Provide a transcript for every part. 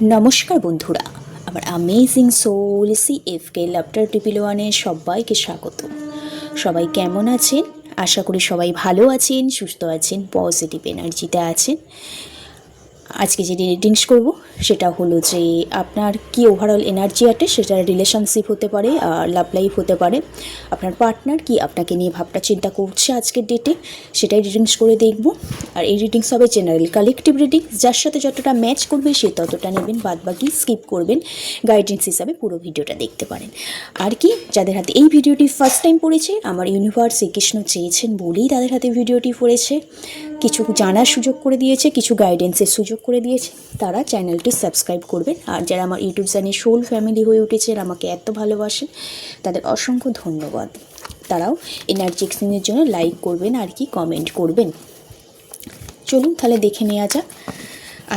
নমস্কার বন্ধুরা, আমার amazing soul CFK laughter triple ওয়ানে সবাইকে স্বাগত। সবাই কেমন আছেন? আশা করি সবাই ভালো আছেন, সুস্থ আছেন, পজিটিভ এনার্জিতে আছেন। আজকে যে রিডিংস করব সেটা হলো যে আপনার কি ওভারঅল এনার্জি আছে, সেটা রিলেশনশিপ হতে পারে আর লাভ লাইফ হতে পারে। আপনার পার্টনার কি আপনাকে নিয়ে ভাবনা চিন্তা করছে আজকের ডেটে, সেটাই রিডিংস করে দেখব। আর এই রিডিংস হবে জেনারেল কালেকটিভ রিডিং, যার সাথে যতটা ম্যাচ করবে সে ততটা নেবেন, বাদবাকি স্কিপ করবেন। গাইডেন্স হিসাবে পুরো ভিডিওটা দেখতে পারেন। আর কি, যাদের হাতে এই ভিডিওটি ফার্স্ট টাইম পড়েছে, আমার ইউনিভার্স শ্রীকৃষ্ণ চেয়েছেন বলেই তাদের হাতে ভিডিওটি পড়েছে, কিছু জানার সুযোগ করে দিয়েছে, কিছু গাইডেন্সের সুযোগ করে দিয়েছে, তারা চ্যানেলটি সাবস্ক্রাইব করবেন। আর যারা আমার ইউটিউব চ্যানেল সোল ফ্যামিলি হয়ে উঠেছেন, আমাকে এত ভালোবাসেন, তাদের অসংখ্য ধন্যবাদ। তারাও এনার্জি এক্সচেঞ্জের জন্য লাইক করবেন আর কি কমেন্ট করবেন। চলুন তাহলে দেখে নেওয়া যাক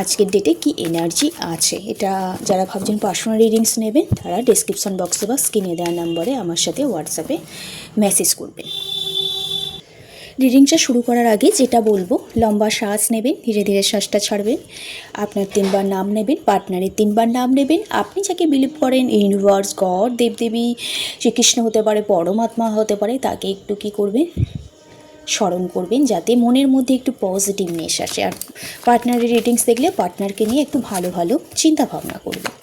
আজকের ডেটে কি এনার্জি আছে। এটা যারা ভাবছেন পার্সোনাল রিডিংস নেবেন, তারা ডেসক্রিপশন বক্সে বা স্ক্রিনে দেওয়া নম্বরে আমার সাথে হোয়াটসঅ্যাপে মেসেজ করবেন। রিডিংটা শুরু করার আগে যেটা বলবো, লম্বা শ্বাস নেবেন, ধীরে ধীরে শ্বাসটা ছাড়বেন। আপনার 3বার নাম নেবেন, পার্টনারের 3বার নাম নেবেন। আপনি যাকে বিলিভ করেন, ইউনিভার্স, গড, দেবদেবী, শ্রীকৃষ্ণ হতে পারে, পরমাত্মা হতে পারে, তাকে একটু কী করবেন, স্মরণ করবেন, যাতে মনের মধ্যে একটু পজিটিভনেস আসে। আর পার্টনারের রিডিংস দেখলে পার্টনারকে নিয়ে একটু ভালো ভালো চিন্তা ভাবনা করবেন।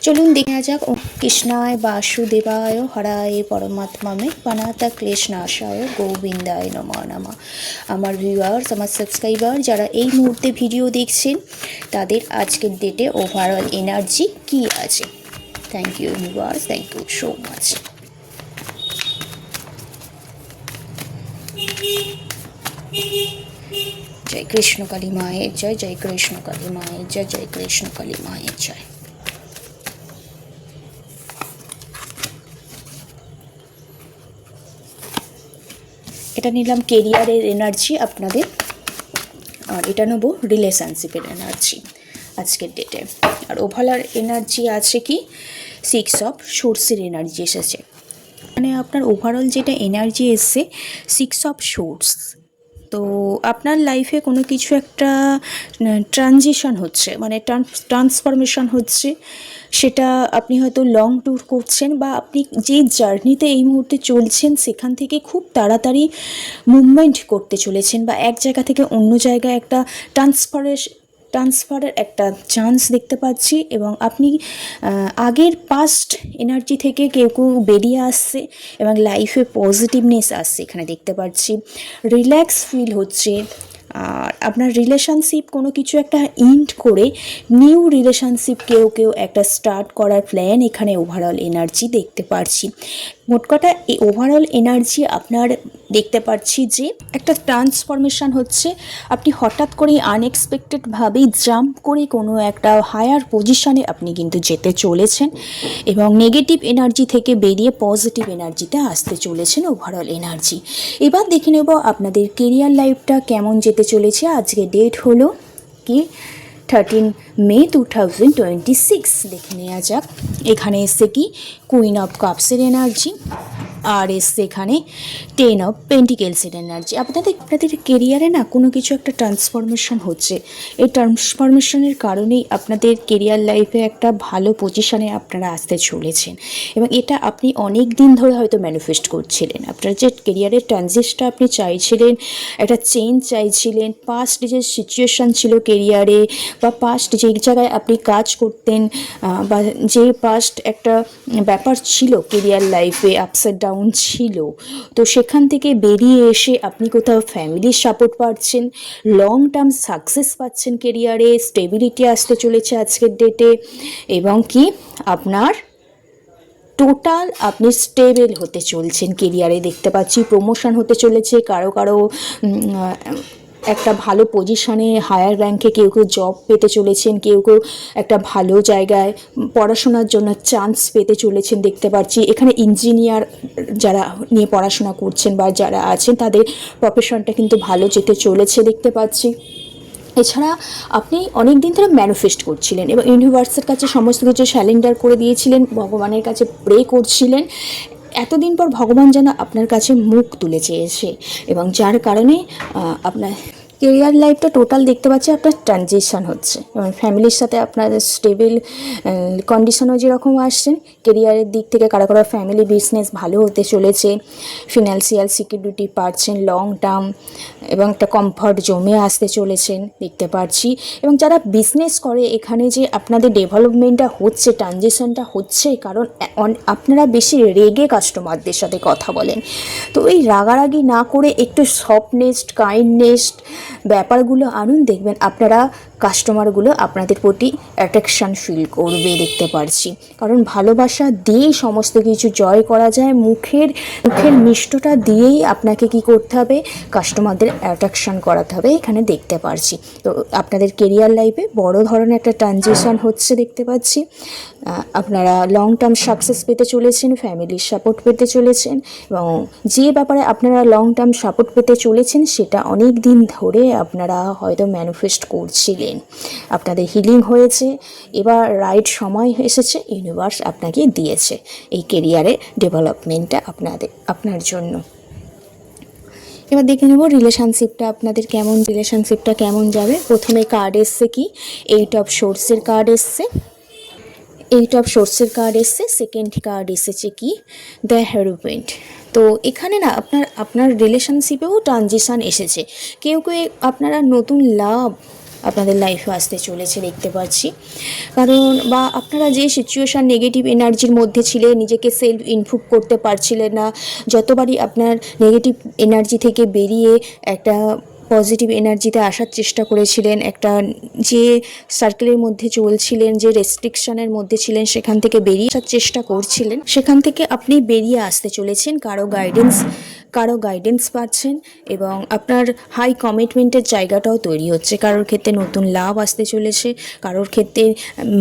চলুন দেখা যাক। ও কৃষ্ণায় বাসুদেবায় হরায় পরমাত্মামে পানাতা ক্লেশ নাশায় গোবিন্দায় নমঃ নমঃ। আমার ভিউয়ার্স, আমার সাবস্ক্রাইবার যারা এই মুহূর্তে ভিডিও দেখছেন, তাদের আজকের ডেটে ওভারঅল এনার্জি কী আছে। Thank you viewers, thank you so much. জয় কৃষ্ণ কালী মায়ের জয়, জয় কৃষ্ণ কালী মায়ের জয়, জয় কৃষ্ণ কালী মায়ের জয়। এটা নিলাম কেরিয়ারের এনার্জি আপনাদের, আর এটা নেবো রিলেশনশিপের এনার্জি আজকের ডেটে। আর ওভারঅল এনার্জি আছে কি 6 অফ সোর্সের এনার্জি এসেছে, মানে আপনার ওভারঅল যেটা এনার্জি এসছে 6 অফ সোর্স। তো আপনার লাইফে কোনো কিছু একটা ট্রানজিশন হচ্ছে, মানে ট্রান্সফরমেশন হচ্ছে। সেটা আপনি হয়তো লং ট্যুর করছেন, বা আপনি যে জার্নিতে এই মুহূর্তে চলছেন সেখান থেকে খুব তাড়াতাড়ি মুভমেন্ট করতে চলেছেন, বা এক জায়গা থেকে অন্য জায়গায় একটা ট্রান্সফারের একটা চান্স দেখতে পাচ্ছি। এবং আপনি আগের পাস্ট এনার্জি থেকে কেউ বেরিয়ে আসছে এবং লাইফে পজিটিভনেস আসছে এখানে দেখতে পাচ্ছি। রিল্যাক্স ফিল হচ্ছে। আর আপনার রিলেশনশিপ কোনো কিছু একটা ইন্ড করে নিউ রিলেশনশিপ কেউ একটা স্টার্ট করার প্ল্যান এখানে ওভারঅল এনার্জি দেখতে পাচ্ছি। মোট কথা এই ওভারঅল এনার্জি আপনার দেখতে পাচ্ছি যে একটা ট্রান্সফরমেশন হচ্ছে। আপনি হঠাৎ করে আনএক্সপেক্টেডভাবেই জাম্প করে কোনো একটা হায়ার পজিশনে আপনি কিন্তু যেতে চলেছেন, এবং নেগেটিভ এনার্জি থেকে বেরিয়ে পজিটিভ এনার্জিতে আসতে চলেছেন ওভারঅল এনার্জি। এবার দেখে নেব আপনাদের কেরিয়ার লাইফটা কেমন যেতে চলেছে। আজকে ডেট হলো কি 13 মে 2026। দেখে নেওয়া যাক। এখানে এসছে কি কুইন অফ কাপসের এনার্জি, আর এসছে এখানে 10 অফ পেন্টিকেলসের এনার্জি। আপনাদের কেরিয়ারে না কোনো কিছু একটা ট্রান্সফরমেশন হচ্ছে। এই ট্রান্সফরমেশনের কারণেই আপনাদের কেরিয়ার লাইফে একটা ভালো পজিশনে আপনারা আসতে চলেছেন, এবং এটা আপনি অনেক দিন ধরে হয়তো ম্যানিফেস্ট করছিলেন। আপনার যে কেরিয়ারের ট্রানজিশনটা আপনি চাইছিলেন, একটা চেঞ্জ চাইছিলেন, পাস্ট যে সিচুয়েশান ছিল কেরিয়ারে, বা পাস্ট যে জায়গায় আপনি কাজ করতেন, বা যে পাস্ট একটা ব্যাপার ছিল কেরিয়ার লাইফে, আপস অ্যান্ড ডাউন ছিল, তো সেখান থেকে বেরিয়ে এসে আপনি কোথাও ফ্যামিলির সাপোর্ট পাচ্ছেন, লং টার্ম সাকসেস পাচ্ছেন, কেরিয়ারে স্টেবিলিটি আসতে চলেছে আজকের ডেটে, এবং কি আপনার টোটাল আপনি স্টেবল হতে চলছেন কেরিয়ারে দেখতে পাচ্ছি। প্রমোশন হতে চলেছে, কারো একটা ভালো পজিশনে হায়ার র্যাঙ্কে কেউ জব পেতে চলেছেন, কেউ একটা ভালো জায়গায় পড়াশোনার জন্য চান্স পেতে চলেছেন দেখতে পাচ্ছি। এখানে ইঞ্জিনিয়ার যারা নিয়ে পড়াশোনা করছেন বা যারা আছেন, তাদের প্রফেশনটা কিন্তু ভালো যেতে চলেছে দেখতে পাচ্ছি। এছাড়া আপনি অনেক দিন ধরে ম্যানিফেস্ট করছিলেন এবং ইউনিভার্সের কাছে সমস্ত কিছু স্যালেন্ডার করে দিয়েছিলেন, ভগবানের কাছে প্রে করছিলেন। এতদিন পর ভগবান যেন আপনার কাছে মুখ তুলে চেয়েছে, এবং যার কারণে আপনার কেরিয়ার লাইফটা টোটাল দেখতে পাচ্ছি আপনার ট্রানজিশন হচ্ছে এবং ফ্যামিলির সাথে আপনার স্টেবল কন্ডিশনও যেরকম আসছেন, কেরিয়ারের দিক থেকে কারো কারো ফ্যামিলি বিজনেস ভালো হতে চলেছে, ফিনান্সিয়াল সিকিউরিটি পাচ্ছেন লং টার্ম এবং একটা কমফর্ট জমে আসতে চলেছেন দেখতে পাচ্ছি। এবং যারা বিজনেস করে এখানে যে আপনাদের ডেভেলপমেন্টটা হচ্ছে, ট্রানজিশনটা হচ্ছে, কারণ আপনারা বেশি রেগে কাস্টমারদের সাথে কথা বলেন। তো এই রাগারাগি না করে একটু সফটনেস কাইন্ডনেস ব্যাপারগুলো আনুন, দেখবেন আপনারা কাস্টমারগুলো আপনাদের প্রতি অ্যাট্রাকশান ফিল করবে দেখতে পারছি। কারণ ভালোবাসা দিয়েই সমস্ত কিছু জয় করা যায়, মুখের মিষ্টটা দিয়েই আপনাকে কি করতে হবে, কাস্টমারদের অ্যাট্রাকশান করাতে হবে এখানে দেখতে পারছি। তো আপনাদের কেরিয়ার লাইফে বড় ধরনের একটা ট্রানজিশন হচ্ছে দেখতে পাচ্ছি। আপনারা লং টার্ম সাকসেস পেতে চলেছেন, ফ্যামিলির সাপোর্ট পেতে চলেছেন এবং যে ব্যাপারে আপনারা লং টার্ম সাপোর্ট পেতে চলেছেন সেটা অনেক দিন ধরে আপনারা হয়তো ম্যানিফেস্ট করছিলেন, আপনাদের হিলিং হয়েছে, এবার রাইট সময় এসেছে, ইউনিভার্স আপনাকে দিয়েছে এই কেরিয়ারে ডেভেলপমেন্টটা আপনার জন্য। এবার দেখে নেব রিলেশনশিপটা কেমন যাবে। প্রথমে কার্ড এসছে কি, 8 অফ সোর্সের কার্ড এসছে, সেকেন্ড কার্ড এসেছে কি, দ্য হেরোপেন্ট। তো এখানে না আপনার রিলেশনশিপেও ট্রানজিশন এসেছে, কেউ আপনারা নতুন লাভ আপনাদের লাইফে আসতে চলেছে দেখতে পাচ্ছি। কারণ বা আপনারা যে সিচুয়েশান নেগেটিভ এনার্জির মধ্যে ছিলেন, নিজেকে সেলফ ইমপ্রুভ করতে পারছিলেন না, যতবারই আপনার নেগেটিভ এনার্জি থেকে বেরিয়ে একটা পজিটিভ এনার্জিতে আসার চেষ্টা করেছিলেন, একটা যে সার্কেলের মধ্যে চলছিলেন, যে রেস্ট্রিকশনের মধ্যে ছিলেন সেখান থেকে বেরিয়ে আসার চেষ্টা করছিলেন, সেখান থেকে আপনি বেরিয়ে আসতে চলেছেন। কারো গাইডেন্স পাচ্ছেন এবং আপনার হাই কমিটমেন্টের জায়গাটাও তৈরি হচ্ছে। কারোর ক্ষেত্রে নতুন লাভ আসতে চলেছে, কারোর ক্ষেত্রে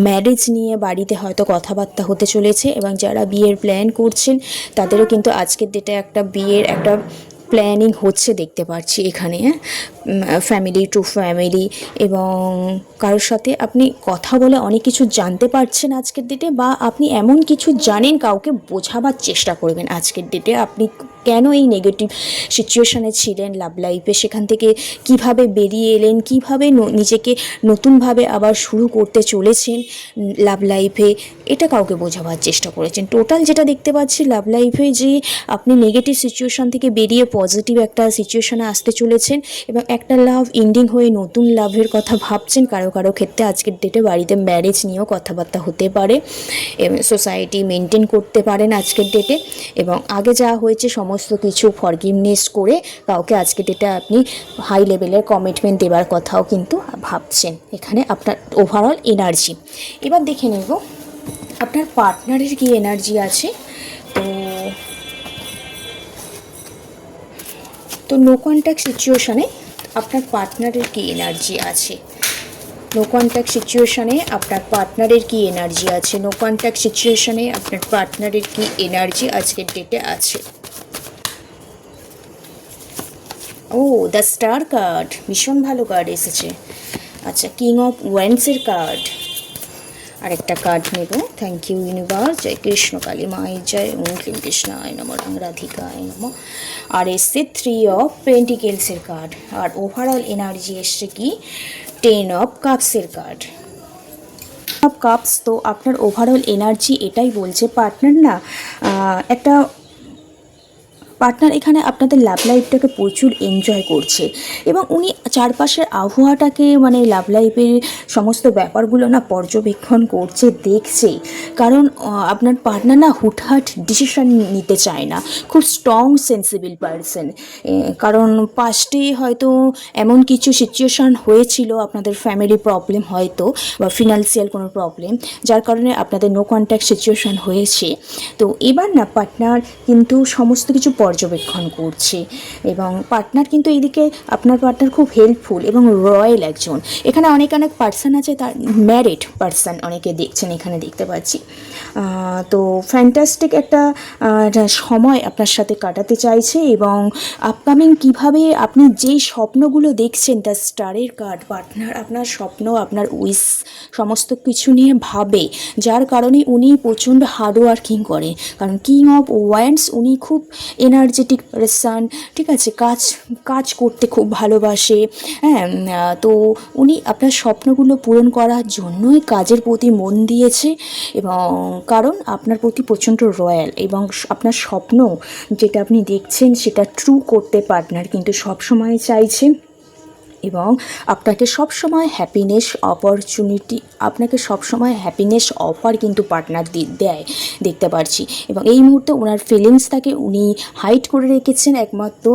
ম্যারেজ নিয়ে বাড়িতে হয়তো কথাবার্তা হতে চলেছে এবং যারা বিয়ের প্ল্যান করছেন তাদেরও কিন্তু আজকের ডেটে একটা বিয়ের একটা প্ল্যানিং হচ্ছে দেখতে পাচ্ছি এখানে, ফ্যামিলি টু ফ্যামিলি। এবং কারোর সাথে আপনি কথা বলে অনেক কিছু জানতে পারছেন আজকের ডেটে, বা আপনি এমন কিছু জানেন কাউকে বোঝাবার চেষ্টা করবেন আজকের ডেটে, আপনি কেন এই নেগেটিভ সিচুয়েশানে ছিলেন লাভ লাইফে, সেখান থেকে কিভাবে বেরিয়ে এলেন, কিভাবে নিজেকে নতুনভাবে আবার শুরু করতে চলেছেন লাভ লাইফে, এটা কাউকে বোঝাবার চেষ্টা করেছেন। টোটাল যেটা দেখতে পাচ্ছি লাভ লাইফে যে আপনি নেগেটিভ সিচুয়েশান থেকে বেরিয়ে পজিটিভ একটা সিচুয়েশানে আসতে চলেছেন এবং একটা লাভ এন্ডিং হয়ে নতুন লাভের কথা ভাবছেন। কারো ক্ষেত্রে আজকের ডেটে বাড়িতে ম্যারেজ নিয়েও কথাবার্তা হতে পারে, সোসাইটি মেনটেন করতে পারেন আজকের ডেটে। এবং আগে যা হয়েছে সমস্ত কিছু ফরগিভনেস করে কাউকে আজকের ডেটে আপনি হাই লেভেলের কমিটমেন্ট দেওয়ার কথাও কিন্তু ভাবছেন এখানে আপনার ওভারঅল এনার্জি। এবার দেখে নেব আপনার পার্টনারের কি এনার্জি আছে। তো নো কন্ট্যাক্ট সিচুয়েশানে আপনার পার্টনারের কি এনার্জি আছে, নো কন্ট্যাক্ট সিচুয়েশানে আপনার পার্টনারের কি এনার্জি আছে, নো কন্ট্যাক্ট সিচুয়েশানে আপনার পার্টনারের কি এনার্জি আজকের ডেটে আছে। ও দ্য স্টার কার্ড, ভীষণ ভালো কার্ড এসেছে। আচ্ছা, কিং অফ ওয়ান্ডসের কার্ড, আরেকটা কার্ড নেব। থ্যাংক ইউ ইউনিভার্স, জয় কৃষ্ণ কালী মায়ের জয়, ওম ক্লীম কৃষ্ণায় নমঃ, রাধিকায় নমঃ। আর এসছে 3 অফ পেন্টিকেলসের কার্ড, আর ওভারঅল এনার্জি এসছে কি 10 অফ কাপসের কার্ড। অফ কাপস, তো আপনার ওভারঅল এনার্জি এটাই বলছে পার্টনার না একটা পার্টনার এখানে আপনাদের লাভ লাইফটাকে প্রচুর এনজয় করছে এবং উনি চারপাশের আবহাওয়াটাকে মানে লাভ লাইফের সমস্ত ব্যাপারগুলো না পর্যবেক্ষণ করছে, দেখছে। কারণ আপনার পার্টনার না হুটহাট ডিসিশন নিতে চায় না, খুব স্ট্রং সেন্সিবল পারসন। কারণ পাস্টে হয়তো এমন কিছু সিচুয়েশান হয়েছিল, আপনাদের ফ্যামিলি প্রবলেম হয়তো বা ফিনান্সিয়াল কোনো প্রবলেম, যার কারণে আপনাদের নো কন্ট্যাক্ট সিচুয়েশান হয়েছে। তো এবার না পার্টনার কিন্তু সমস্ত কিছু পর্যবেক্ষণ করছে এবং পার্টনার কিন্তু এইদিকে আপনার পার্টনার খুব হেল্পফুল এবং রয়্যাল একজন। এখানে অনেক পার্সন আছে, তার ম্যারিড পার্সন অনেকে দেখছেন এখানে দেখতে পাচ্ছি। তো ফ্যান্টাস্টিক একটা সময় আপনার সাথে কাটাতে চাইছে এবং আপকামিং কিভাবে আপনি যেই স্বপ্নগুলো দেখছেন, দ্য স্টারের কার্ড, পার্টনার আপনার স্বপ্ন আপনার উইশ সমস্ত কিছু নিয়ে ভাবে, যার কারণে উনি প্রচণ্ড হার্ডওয়ার্কিং করে। কারণ কিং অফ ওয়ান্ডস উনি খুব এনার্জেটিক পারসন, ঠিক আছে, কাজ কাজ করতে খুব ভালোবাসে, হ্যাঁ। তো উনি আপনার স্বপ্নগুলো পূরণ করার জন্যই কাজের প্রতি মন দিয়েছে, এবং কারণ আপনার প্রতি প্রচণ্ড রয়্যাল, এবং আপনার স্বপ্ন যেটা আপনি দেখছেন সেটা ট্রু করতে পার্টনার কিন্তু সবসময় চাইছে, এবং আপনাকে সবসময় হ্যাপিনেস অপরচুনিটি, আপনাকে সবসময় হ্যাপিনেস অফার কিন্তু পার্টনার দেয় দেখতে পাচ্ছি। এবং এই মুহূর্তে ওনার ফিলিংসটাকে উনি হাইড করে রেখেছেন একমাত্র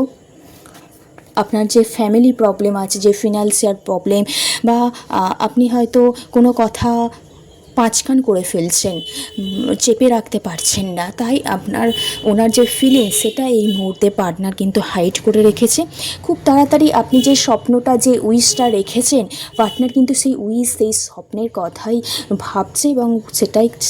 আপনার যে ফ্যামিলি প্রবলেম আছে, যে ফিনান্সিয়াল প্রবলেম, বা আপনি হয়তো কোনো কথা পাঁচকান করে ফেলছেন, চেপে রাখতে পারছেন না, তাই আপনার ওনার যে ফিলিংস সেটা এই মুহূর্তে পার্টনার কিন্তু হাইড করে রেখেছে। খুব তাড়াতাড়ি আপনি যে স্বপ্নটা, যে উইশটা রেখেছেন, পার্টনার কিন্তু সেই উইশ, সেই স্বপ্নের কথাই ভাবছে, এবং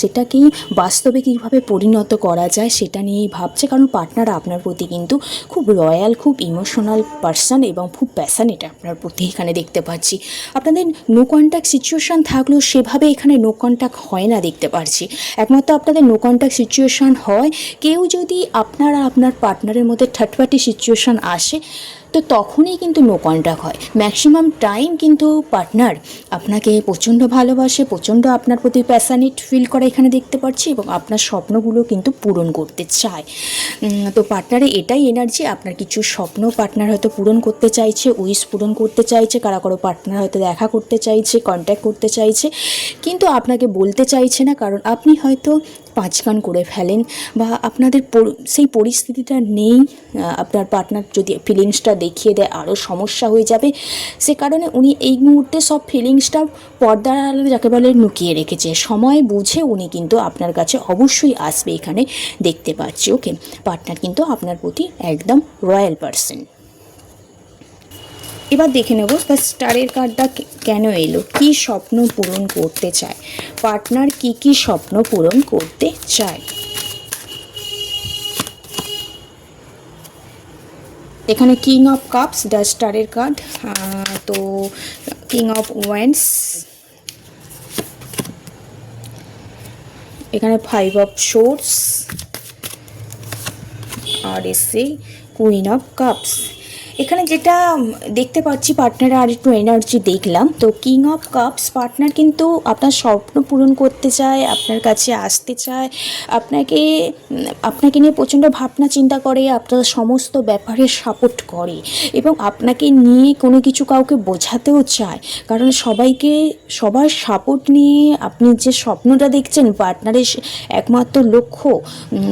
সেটাকেই বাস্তবে কীভাবে পরিণত করা যায় সেটা নিয়েই ভাবছে, কারণ পার্টনার আপনার প্রতি কিন্তু খুব লয়াল, খুব ইমোশনাল পার্সন, এবং খুব প্যাশনেট আপনার প্রতি এখানে দেখতে পাচ্ছি। আপনাদের নো কন্ট্যাক্ট সিচুয়েশান থাকলেও সেভাবে এখানে নো কন্ট্যাক্ট হয় না দেখতে পাচ্ছি। একমাত্র আপনাদের নো কন্ট্যাক্ট সিচুয়েশান হয় কেউ যদি আপনার পার্টনারের মধ্যে থার্ড পার্টি সিচুয়েশান আসে, তো তখনই কিন্তু নো কন্ট্যাক্ট হয়। ম্যাক্সিমাম টাইম কিন্তু পার্টনার আপনাকে প্রচণ্ড ভালোবাসে, প্রচণ্ড আপনার প্রতি প্যাশনেট ফিল করে এখানে দেখতে পাচ্ছি, এবং আপনার স্বপ্নগুলো কিন্তু পূরণ করতে চায়। তো পার্টনারে এটাই এনার্জি, আপনার কিছু স্বপ্ন পার্টনার হয়তো পূরণ করতে চাইছে, উইশ পূরণ করতে চাইছে, কারো পার্টনার হয়তো দেখা করতে চাইছে, কন্ট্যাক্ট করতে চাইছে, কিন্তু আপনাকে বলতে চাইছে না, কারণ আপনি হয়তো পাঁচকান করে ফেলেন, বা আপনাদের সেই পরিস্থিতিটা নেই। আপনার পার্টনার যদি ফিলিংসটা দেখিয়ে দেয় আরও সমস্যা হয়ে যাবে, সে কারণে উনি এই মুহূর্তে সব ফিলিংসটা পর্দার আড়ালে যাকে বলে লুকিয়ে রেখেছে। সময় বুঝে উনি কিন্তু আপনার কাছে অবশ্যই আসবে এখানে দেখতে পাচ্ছি। ওকে, পার্টনার কিন্তু আপনার প্রতি একদম রয়্যাল পার্সন। এবার দেখে নেব স্টারের কার্ডটা কেন এলো, কি স্বপ্ন পূরণ করতে চায় পার্টনার, কি স্বপ্ন পূরণ করতে চায়। এখানে কিং অফ কাপস, দ্য স্টারের কার্ড, তো কিং অফ ওয়ান্ডস, এখানে ফাইভ অফ সোর্স, আর এসে কুইন অফ কাপস। এখানে যেটা দেখতে পাচ্ছি পার্টনারের আর একটু এনার্জি দেখলাম, তো কিং অফ কাপস পার্টনার কিন্তু আপনার স্বপ্ন পূরণ করতে চায়, আপনার কাছে আসতে চায়, আপনাকে নিয়ে প্রচণ্ড ভাবনা চিন্তা করে, আপনার সমস্ত ব্যাপারে সাপোর্ট করে, এবং আপনাকে নিয়ে কোনো কিছু কাউকে বোঝাতেও চায়, কারণ সবার সাপোর্ট নিয়ে আপনি যে স্বপ্নটা দেখছেন, পার্টনারের একমাত্র লক্ষ্য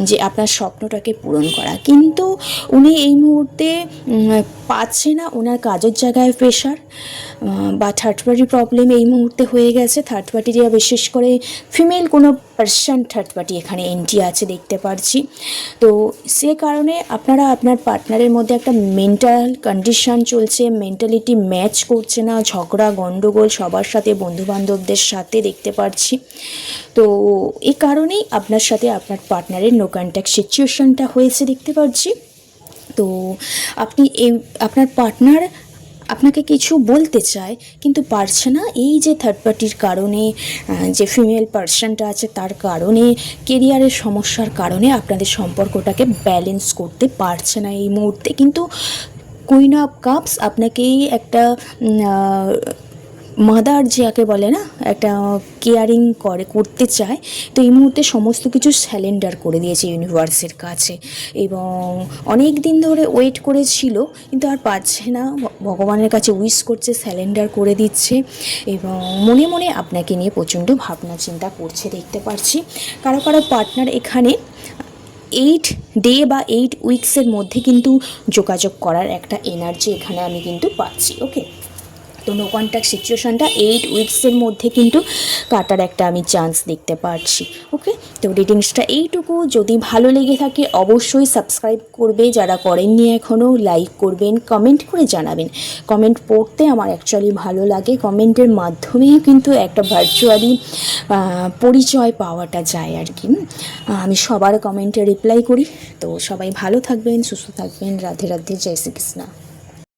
যে আপনার স্বপ্নটাকে পূরণ করা, কিন্তু উনি এই মুহূর্তে পাচ্ছে না, ওনার কাজের জায়গায় প্রেশার বা থার্ড পার্টি প্রবলেম এই মুহূর্তে হয়ে গেছে। থার্ড পার্টি যে বিশেষ করে ফিমেল কোনো পার্সন থার্ড পার্টি এখানে এন্ট্রি আছে দেখতে পারছি, তো সে কারণে আপনার পার্টনারের মধ্যে একটা মেন্টাল কন্ডিশন চলছে, মেন্টালিটি ম্যাচ করছে না, ঝগড়া গণ্ডগোল সবার সাথে, বন্ধুবান্ধবদের সাথে দেখতে পারছি। তো এই কারণেই আপনার সাথে আপনার পার্টনারের নো কন্ট্যাক্ট সিচুয়েশনটা হয়েছে দেখতে পাচ্ছি। তো আপনার পার্টনার আপনাকে কিছু বলতে চায় কিন্তু পারছে না, এই যে থার্ড পার্টির কারণে, যে ফিমেল পার্সনটা আছে তার কারণে, কেরিয়ারের সমস্যার কারণে আপনাদের সম্পর্কটাকে ব্যালেন্স করতে পারছে না এই মুহূর্তে। কিন্তু কুইন অফ কাপস আপনাকেই একটা মাদার যাকে বলে না, একটা কেয়ারিং করতে চায়, তো এই মুহূর্তে সমস্ত কিছু স্যালেন্ডার করে দিয়েছে ইউনিভার্সের কাছে, এবং অনেক দিন ধরে ওয়েট করেছিল কিন্তু আর পাচ্ছে না, ভগবানের কাছে উইশ করছে, স্যালেন্ডার করে দিচ্ছে, এবং মনে মনে আপনাকে নিয়ে প্রচণ্ড ভাবনা চিন্তা করছে দেখতে পাচ্ছি। কারো পার্টনার এখানে 8 ডে বা 8 উইকসের মধ্যে কিন্তু যোগাযোগ করার একটা এনার্জি এখানে আমি কিন্তু পাচ্ছি। ওকে, তো নো কন্ট্যাক্ট সিচুয়েশানটা 8 উইকসের মধ্যে কিন্তু কাটার একটা আমি চান্স দেখতে পাচ্ছি। ওকে, তো রিডিংসটা এইটুকু। যদি ভালো লেগে থাকে অবশ্যই সাবস্ক্রাইব করবে, যারা করেননি এখনও লাইক করবেন, কমেন্ট করে জানাবেন। কমেন্ট পড়তে আমার অ্যাকচুয়ালি ভালো লাগে, কমেন্টের মাধ্যমেই কিন্তু একটা ভার্চুয়ালি পরিচয় পাওয়াটা যায় আর কি। আমি সবার কমেন্টে রিপ্লাই করি। তো সবাই ভালো থাকবেন, সুস্থ থাকবেন, রাধে রাধে, জয় শ্রীকৃষ্ণ।